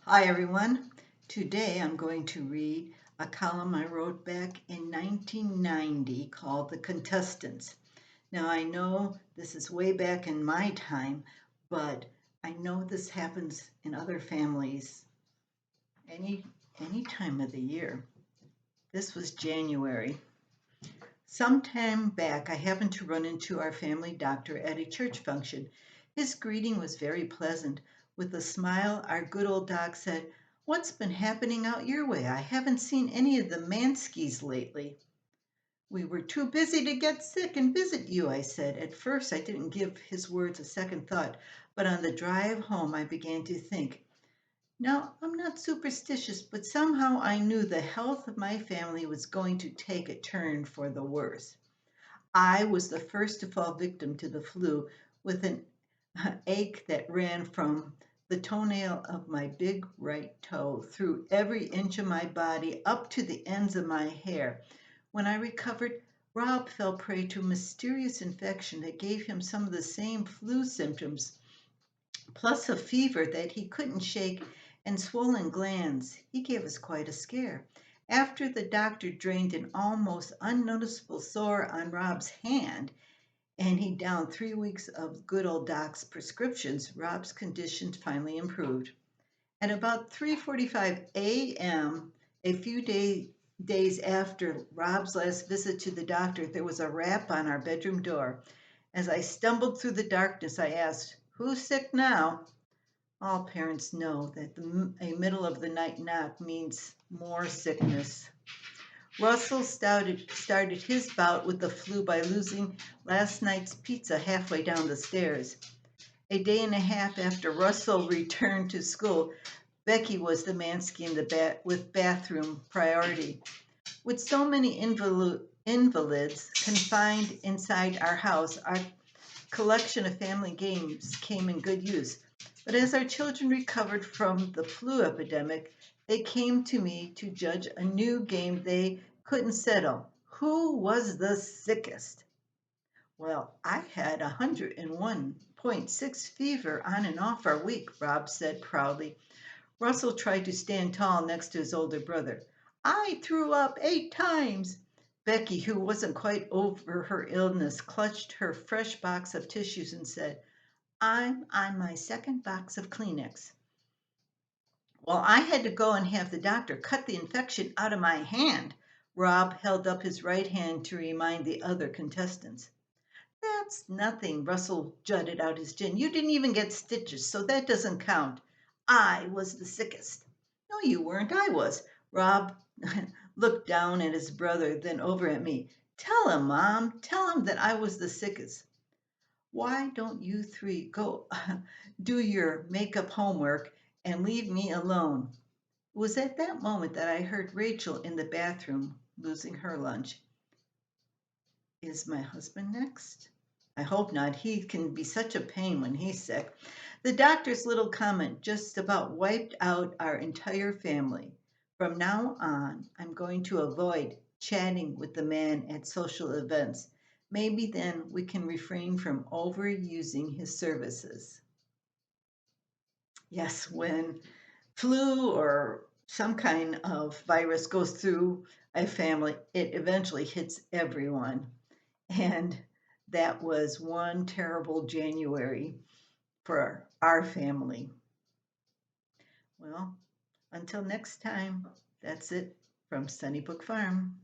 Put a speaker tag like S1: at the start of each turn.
S1: Hi everyone. Today I'm going to read a column I wrote back in 1990 called The Contestants. Now I know this is way back in my time, but I know this happens in other families any any time of the year. This was January. Sometime back I happened to run into our family doctor at a church function. His greeting was very pleasant. With a smile, our good old doc said, "What's been happening out your way? I haven't seen any of the Manskes lately." "We were too busy to get sick and visit you," I said. At first, I didn't give his words a second thought, but on the drive home, I began to think. Now, I'm not superstitious, but somehow I knew the health of my family was going to take a turn for the worse. I was the first to fall victim to the flu with an ache that ran from the toenail of my big right toe through every inch of my body up to the ends of my hair. When I recovered, Rob fell prey to a mysterious infection that gave him some of the same flu symptoms, plus a fever that he couldn't shake and swollen glands. He gave us quite a scare. After the doctor drained an almost unnoticeable sore on Rob's hand, and he downed 3 weeks of good old Doc's prescriptions, Rob's condition finally improved. At about 3:45 a.m., a days after Rob's last visit to the doctor, there was a rap on our bedroom door. As I stumbled through the darkness, I asked, "Who's sick now?" All parents know that a middle of the night knock means more sickness. Russell started his bout with the flu by losing last night's pizza halfway down the stairs. A day and a half after Russell returned to school, Becky was the Manske in with bathroom priority. With so many invalids confined inside our house, our collection of family games came in good use. But as our children recovered from the flu epidemic, they came to me to judge a new game they couldn't settle. Who was the sickest? Well, I had 101.6 fever on and off for a week, Rob said proudly. Russell tried to stand tall next to his older brother. "I threw up 8 times." Becky, who wasn't quite over her illness, clutched her fresh box of tissues and said, "I'm on my second box of Kleenex." Well, I had to go and have the doctor cut the infection out of my hand. Rob held up his right hand to remind the other contestants. "That's nothing," Russell jutted out his chin. "You didn't even get stitches, so that doesn't count. I was the sickest." "No, you weren't. I was." Rob looked down at his brother, then over at me. "Tell him, Mom. Tell him that I was the sickest." "Why don't you three go do your makeup homework and leave me alone?" It was at that moment that I heard Rachel in the bathroom losing her lunch. Is my husband next? I hope not. He can be such a pain when he's sick. The doctor's little comment just about wiped out our entire family. From now on, I'm going to avoid chatting with the man at social events. Maybe then we can refrain from overusing his services. Yes, when flu or some kind of virus goes through a family, it eventually hits everyone. And that was one terrible January for our family. Well, until next time, that's it from Sunnybook Farm.